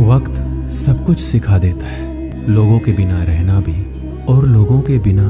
वक्त सब कुछ सिखा देता है, लोगों के बिना रहना भी और लोगों के बिना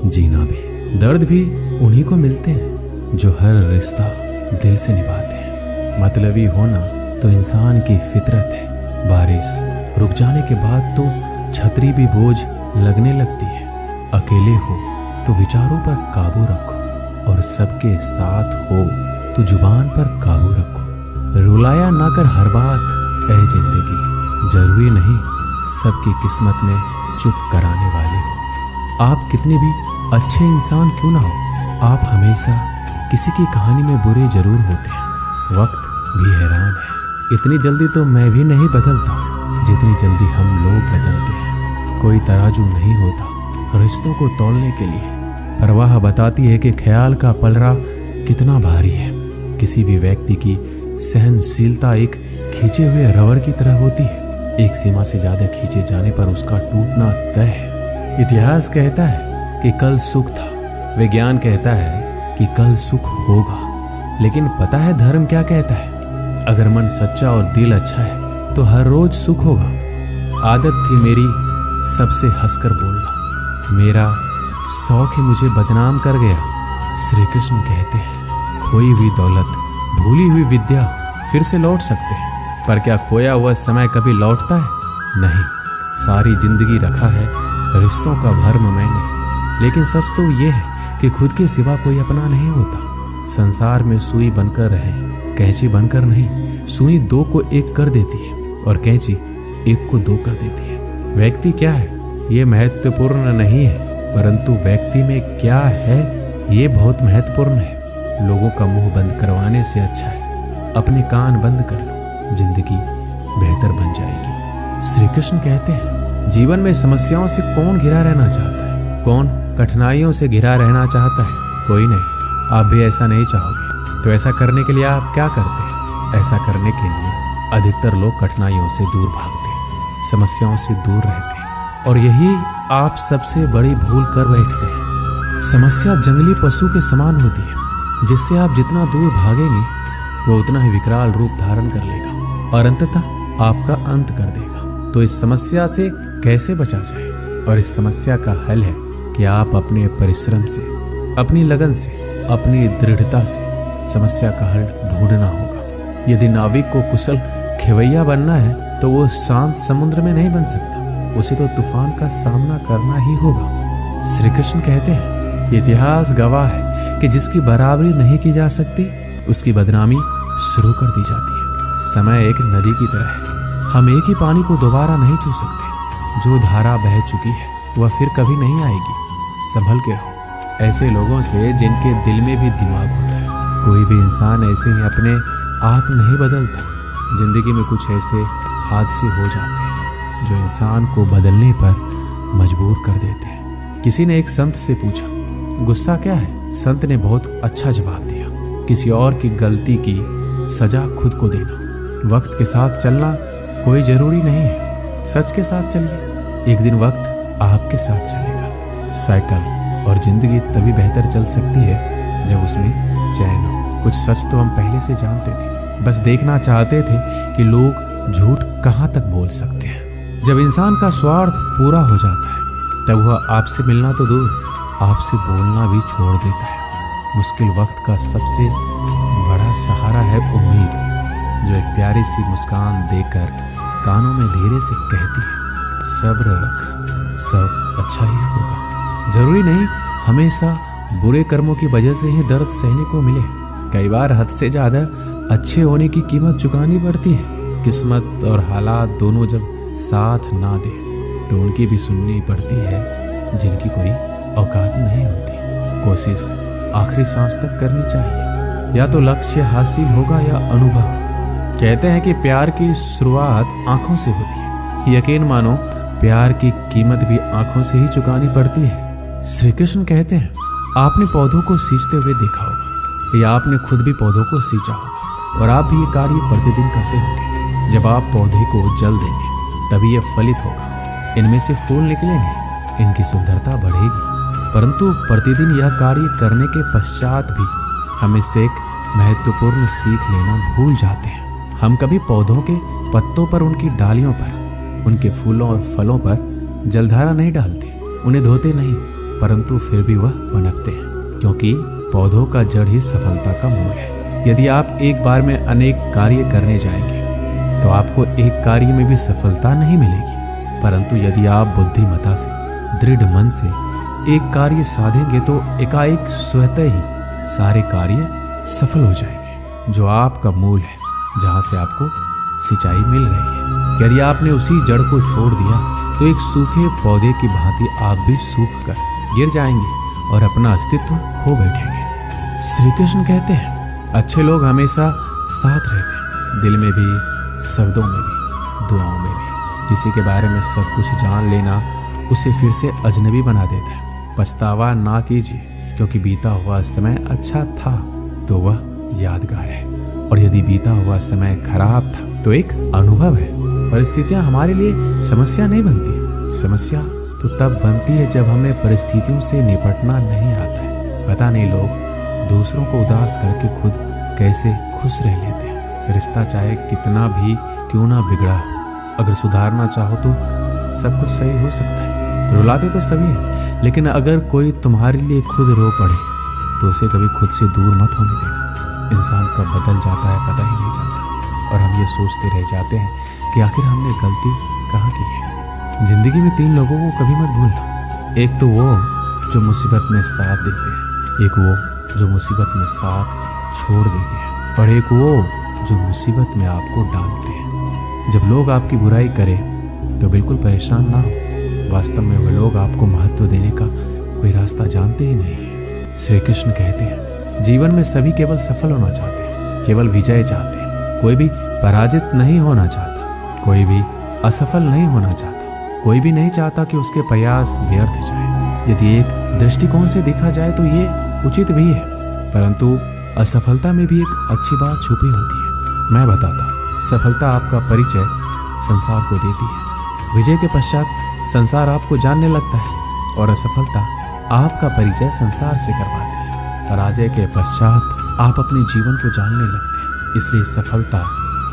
जीना भी। दर्द भी उन्हीं को मिलते हैं जो हर रिश्ता दिल से निभाते हैं। मतलबी होना तो इंसान की फितरत है। बारिश रुक जाने के बाद तो छतरी भी बोझ लगने लगती है। अकेले हो तो विचारों पर काबू रखो और सबके साथ हो तो जुबान पर काबू रखो। रुलाया ना कर हर बात ऐ जिंदगी, जरूरी नहीं सबकी किस्मत में चुप कराने वाले हो। आप कितने भी अच्छे इंसान क्यों ना हो, आप हमेशा किसी की कहानी में बुरे जरूर होते हैं। वक्त भी हैरान है, इतनी जल्दी तो मैं भी नहीं बदलता जितनी जल्दी हम लोग बदलते हैं। कोई तराजू नहीं होता रिश्तों को तौलने के लिए। परवाह बताती है कि ख्याल का पलड़ा कितना भारी है। किसी भी व्यक्ति की सहनशीलता एक खींचे हुए रबर की तरह होती है। एक सीमा से ज्यादा खींचे जाने पर उसका टूटना तय है। इतिहास कहता है कि कल सुख था, विज्ञान कहता है कि कल सुख होगा, लेकिन पता है धर्म क्या कहता है? अगर मन सच्चा और दिल अच्छा है तो हर रोज सुख होगा। आदत थी मेरी सबसे हंसकर बोलना, मेरा शौक ही मुझे बदनाम कर गया। श्री कृष्ण कहते हैं खोई हुई दौलत, भूली हुई विद्या फिर से लौट सकते हैं, पर क्या खोया हुआ समय कभी लौटता है? नहीं। सारी जिंदगी रखा है रिश्तों का भर्म मैंने, लेकिन सच तो ये है कि खुद के सिवा कोई अपना नहीं होता। संसार में सुई बनकर रहे, कैंची बनकर नहीं। सुई दो को एक कर देती है और कैंची एक को दो कर देती है। व्यक्ति क्या है ये महत्वपूर्ण नहीं है, परंतु व्यक्ति में क्या है ये बहुत महत्वपूर्ण है। लोगों का मुंह बंद करवाने से अच्छा है अपने कान बंद कर लो, जिंदगी बेहतर बन जाएगी। श्री कृष्ण कहते हैं जीवन में समस्याओं से कौन घिरा रहना चाहता है, कौन कठिनाइयों से घिरा रहना चाहता है? कोई नहीं। आप भी ऐसा नहीं चाहोगे तो ऐसा करने के लिए आप क्या करते हैं? ऐसा करने के लिए अधिकतर लोग कठिनाइयों से दूर भागते हैं, समस्याओं से दूर रहते हैं, और यही आप सबसे बड़ी भूल कर बैठते हैं। समस्या जंगली पशु के समान होती है, जिससे आप जितना दूर भागेंगे वो उतना ही विकराल रूप धारण कर लेगा और अंततः आपका अंत कर देगा। तो इस समस्या से कैसे बचा जाए? और इस समस्या का हल है कि आप अपने परिश्रम से, अपनी लगन से, अपनी दृढ़ता से समस्या का हल ढूंढना होगा। यदि नाविक को कुशल खेवैया बनना है तो वो शांत समुद्र में नहीं बन सकता, उसे तो तूफान का सामना करना ही होगा। श्री कृष्ण कहते हैं इतिहास गवाह है कि जिसकी बराबरी नहीं की जा सकती उसकी बदनामी शुरू कर दी जाती है। समय एक नदी की तरह है, हम एक ही पानी को दोबारा नहीं छू सकते। जो धारा बह चुकी है वह फिर कभी नहीं आएगी। संभल के रहो ऐसे लोगों से जिनके दिल में भी दिमाग होता है। कोई भी इंसान ऐसे ही अपने आप नहीं बदलता। जिंदगी में कुछ ऐसे हादसे हो जाते हैं जो इंसान को बदलने पर मजबूर कर देते हैं। किसी ने एक संत से पूछा गुस्सा क्या है? संत ने बहुत अच्छा जवाब दिया, किसी और की गलती की सजा खुद को देना। वक्त के साथ चलना कोई जरूरी नहीं है, सच के साथ चलिए, एक दिन वक्त आपके साथ चलेगा। साइकिल और जिंदगी तभी बेहतर चल सकती है जब उसमें चैन हो। कुछ सच तो हम पहले से जानते थे, बस देखना चाहते थे कि लोग झूठ कहाँ तक बोल सकते हैं। जब इंसान का स्वार्थ पूरा हो जाता है तब वह आपसे मिलना तो दूर, आपसे बोलना भी छोड़ देता है। मुश्किल वक्त का सबसे बड़ा सहारा है उम्मीद, जो एक प्यारी सी मुस्कान देकर कानों में धीरे से कहती है सब्र रख, सब अच्छा ही होगा। जरूरी नहीं हमेशा बुरे कर्मों की वजह से ही दर्द सहने को मिले। कई बार हद से ज्यादा अच्छे होने की कीमत चुकानी पड़ती है। किस्मत और हालात दोनों जब साथ ना दे तो उनकी भी सुननी पड़ती है जिनकी कोई औकात नहीं होती। कोशिश आखिरी सांस तक करनी चाहिए, या तो लक्ष्य हासिल होगा या अनुभव। कहते हैं कि प्यार की शुरुआत आंखों से होती है। यकीन मानो प्यार की कीमत भी आंखों से ही चुकानी पड़ती है। श्री कृष्ण कहते हैं आपने पौधों को सींचते हुए देखा होगा, या आपने खुद भी पौधों को सींचा होगा, और आप भी ये कार्य प्रतिदिन करते होंगे। जब आप पौधे को जल देंगे तभी यह फलित होगा, इनमें से फूल निकलेंगे, इनकी सुंदरता बढ़ेगी। परंतु प्रतिदिन यह कार्य करने के पश्चात भी हम इससे एक महत्वपूर्ण सीख लेना भूल जाते हैं। हम कभी पौधों के पत्तों पर, उनकी डालियों पर, उनके फूलों और फलों पर जलधारा नहीं डालते, उन्हें धोते नहीं, परंतु फिर भी वह पनपते हैं, क्योंकि पौधों का जड़ ही सफलता का मूल है। यदि आप एक बार में अनेक कार्य करने जाएंगे तो आपको एक कार्य में भी सफलता नहीं मिलेगी, परंतु यदि आप बुद्धिमता से, दृढ़ मन से एक कार्य साधेंगे तो एकाएक स्वतः ही सारे कार्य सफल हो जाएंगे, जो आपका मूल है, जहां से आपको सिंचाई मिल रही है। यदि आपने उसी जड़ को छोड़ दिया तो एक सूखे पौधे की भांति आप भी सूख कर गिर जाएंगे और अपना अस्तित्व खो बैठेंगे। श्री कृष्ण कहते हैं, अच्छे लोग हमेशा साथ रहते हैं, दिल में भी, शब्दों में भी, दुआओं में भी। किसी के बारे में सब कुछ जान लेना उसे फिर से अजनबी बना देता है। पछतावा ना कीजिए, क्योंकि बीता हुआ समय अच्छा था तो वह यादगार है, और यदि बीता हुआ समय खराब था तो एक अनुभव है। परिस्थितियां हमारे लिए समस्या नहीं बनती, समस्या तो तब बनती है जब हमें परिस्थितियों से निपटना नहीं आता है। पता नहीं लोग दूसरों को उदास करके खुद कैसे खुश रह लेते हैं। रिश्ता चाहे कितना भी क्यों ना बिगड़ा हो, अगर सुधारना चाहो तो सब कुछ सही हो सकता है। रुलाते तो सभी हैं, लेकिन अगर कोई तुम्हारे लिए खुद रो पड़े तो उसे कभी खुद से दूर मत होने देना। इंसान कब बदल जाता है पता ही नहीं चलता, और हम ये सोचते रह जाते हैं कि आखिर हमने गलती कहाँ की है। जिंदगी में 3 लोगों को कभी मत भूलना। एक तो वो जो मुसीबत में साथ देते हैं, एक वो जो मुसीबत में साथ छोड़ देते हैं, और एक वो जो मुसीबत में आपको डालते हैं। जब लोग आपकी बुराई करें तो बिल्कुल परेशान ना हो, वास्तव में वे लोग आपको महत्व देने का कोई रास्ता जानते ही नहीं है। श्री कृष्ण कहते हैं, जीवन में सभी केवल सफल होना चाहते हैं, केवल विजय चाहते हैं। कोई भी पराजित नहीं होना चाहता, कोई भी असफल नहीं होना चाहता, कोई भी नहीं चाहता कि उसके प्रयास व्यर्थ जाए। यदि एक दृष्टिकोण से देखा जाए तो ये उचित भी है, परंतु असफलता में भी एक अच्छी बात छुपी होती है। मैं बताता हूँ, सफलता आपका परिचय संसार को देती है, विजय के पश्चात संसार आपको जानने लगता है, और असफलता आपका परिचय संसार से करवाती है। पराजय के पश्चात आप अपने जीवन को जानने लगते हैं। इसलिए सफलता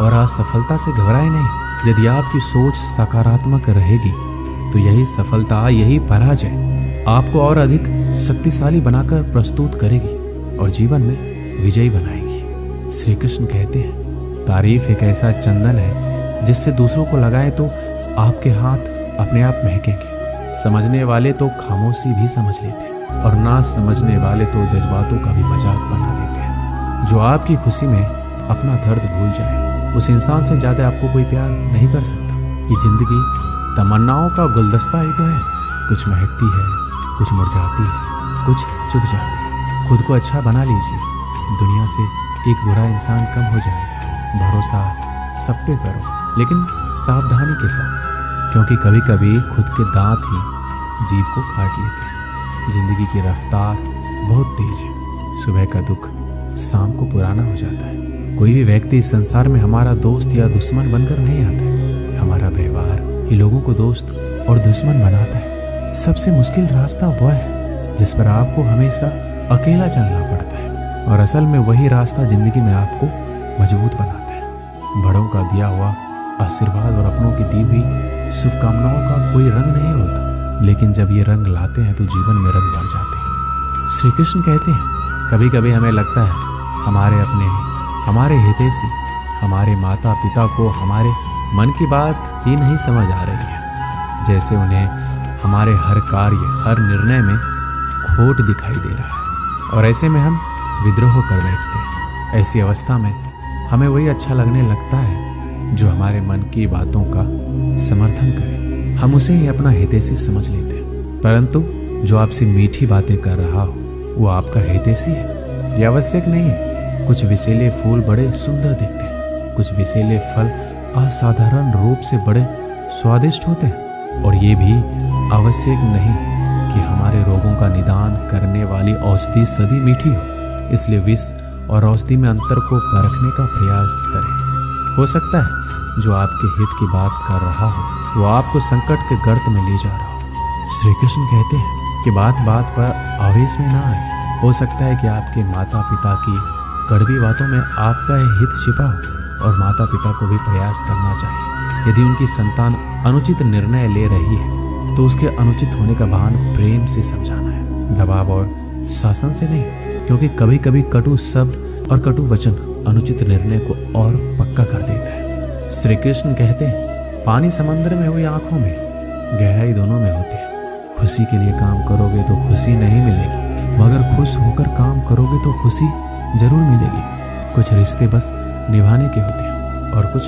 और असफलता से घबराए नहीं। यदि आपकी सोच सकारात्मक रहेगी तो यही सफलता, यही पराजय आपको और अधिक शक्तिशाली बनाकर प्रस्तुत करेगी और जीवन में विजयी बनाएगी। श्री कृष्ण कहते हैं, तारीफ एक ऐसा चंदन है जिससे दूसरों को लगाए तो आपके हाथ अपने आप महकेंगे। समझने वाले तो खामोशी भी समझ लेते हैं, और ना समझने वाले तो जज्बातों का भी मजाक बना देते हैं। जो आपकी खुशी में अपना दर्द भूल जाए, उस इंसान से ज्यादा आपको कोई प्यार नहीं कर सकता। ये जिंदगी तमन्नाओं का गुलदस्ता ही तो है, कुछ महकती है, कुछ मुरझाती है, कुछ चुक जाती है। खुद को अच्छा बना लीजिए, दुनिया से एक बुरा इंसान कम हो जाएगा। भरोसा सब पे करो, लेकिन सावधानी के साथ, क्योंकि कभी कभी खुद के दांत ही जीव को काट लेते हैं। जिंदगी की रफ्तार बहुत तेज है, सुबह का दुख शाम को पुराना हो जाता है। कोई भी व्यक्ति इस संसार में हमारा दोस्त या दुश्मन बनकर नहीं आता। हमारा व्यवहार ही लोगों को दोस्त और दुश्मन बनाता है। सबसे मुश्किल रास्ता वह है जिस पर आपको हमेशा अकेला चलना पड़ता है, और असल में वही रास्ता जिंदगी में आपको मजबूत बनाता है। बड़ों का दिया हुआ आशीर्वाद और अपनों की दी हुई शुभकामनाओं का कोई रंग नहीं होता, लेकिन जब ये रंग लाते हैं तो जीवन में रंग भर जाते हैं। श्री कृष्ण कहते हैं, कभी कभी हमें लगता है हमारे अपने, हमारे हितैषी, हमारे माता पिता को हमारे मन की बात ही नहीं समझ आ रही है, जैसे उन्हें हमारे हर कार्य, हर निर्णय में खोट दिखाई दे रहा है, और ऐसे में हम विद्रोह कर बैठते हैं। ऐसी अवस्था में हमें वही अच्छा लगने लगता है जो हमारे मन की बातों का समर्थन करे। हम उसे ही अपना हितैषी समझ लेते हैं, परंतु जो आपसे मीठी बातें कर रहा हो वो आपका हितैषी है, ये आवश्यक नहीं है। कुछ विषैले फूल बड़े सुंदर दिखते हैं, कुछ विषैले फल असाधारण रूप से बड़े स्वादिष्ट होते हैं, और ये भी आवश्यक नहीं कि हमारे रोगों का निदान करने वाली औषधि सदी मीठी हो। इसलिए विष और औषधि में अंतर को परखने का प्रयास करें। हो सकता है जो आपके हित की बात कर रहा हो वो आपको संकट के गर्त में ले जा रहा हो। श्री कृष्ण कहते हैं कि बात बात पर आवेश में ना आए। हो सकता है कि आपके माता पिता की कड़वी बातों में आपका हित छिपा हो, और माता पिता को भी प्रयास करना चाहिए। यदि उनकी संतान अनुचित निर्णय ले रही है तो उसके अनुचित होने का भान प्रेम से समझाना है, दबाव और शासन से नहीं, क्योंकि कभी कभी कटु शब्द और कटु वचन अनुचित निर्णय को और पक्का कर देता है। श्री कृष्ण कहते हैं, पानी समंदर में हो या आंखों में, गहराई दोनों में होती है। खुशी के लिए काम करोगे तो खुशी नहीं मिलेगी, मगर खुश होकर काम करोगे तो खुशी जरूर मिलेगी। कुछ रिश्ते बस निभाने के होते हैं और कुछ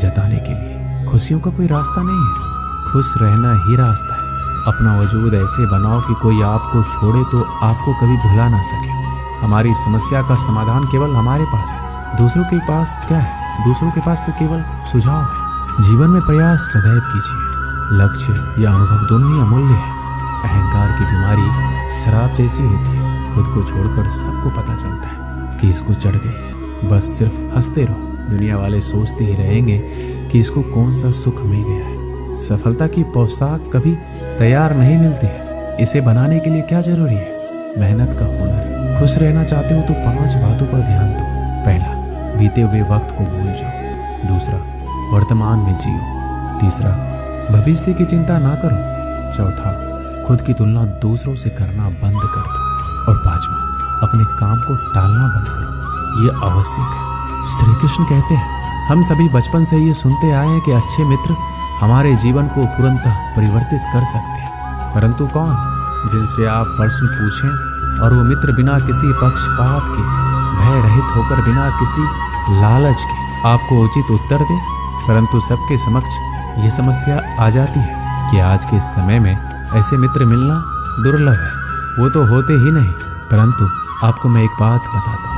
जताने के लिए। खुशियों का कोई रास्ता नहीं है, खुश रहना ही रास्ता है। अपना वजूद ऐसे बनाओ कि कोई आपको छोड़े तो आपको कभी भुला ना सके। हमारी समस्या का समाधान केवल हमारे पास है, दूसरों के पास क्या है? दूसरों के पास तो केवल सुझाव है। जीवन में प्रयास सदैव कीजिए। लक्ष्य या अनुभव दोनों ही अमूल्य है। अहंकार की बीमारी शराब जैसी होती है, खुद को छोड़कर सबको पता चलता है कि इसको चढ़ गई, बस सिर्फ हंसते रहो। दुनिया वाले सोचते ही रहेंगे कि इसको कौन सा सुख मिल गया है। सफलता की पोशाक कभी तैयार नहीं मिलती है, इसे बनाने के लिए क्या जरूरी है? मेहनत का हुनर। खुश रहना चाहते हो तो 5 बातों पर ध्यान दो। पहला, बीते हुए वक्त को भूल जाओ। दूसरा, वर्तमान में जियो। तीसरा, भविष्य की चिंता ना करो। चौथा, खुद की तुलना दूसरों से करना बंद कर दो। और पांचवा, अपने काम को टालना बंद करो। ये आवश्यक है। श्री कृष्ण कहते हैं, हम सभी बचपन से ये सुनते आए हैं कि अच्छे मित्र हमारे जीवन को पूर्णतः परिवर्तित कर सकते हैं, परंतु कौन? जिनसे आप प्रश्न पूछें और वो मित्र बिना किसी पक्षपात के, भय रहित होकर, बिना किसी लालच के आपको उचित उत्तर दे। परंतु सबके समक्ष ये समस्या आ जाती है कि आज के समय में ऐसे मित्र मिलना दुर्लभ है। वो तो होते ही नहीं। परंतु आपको मैं एक बात बताता हूँ,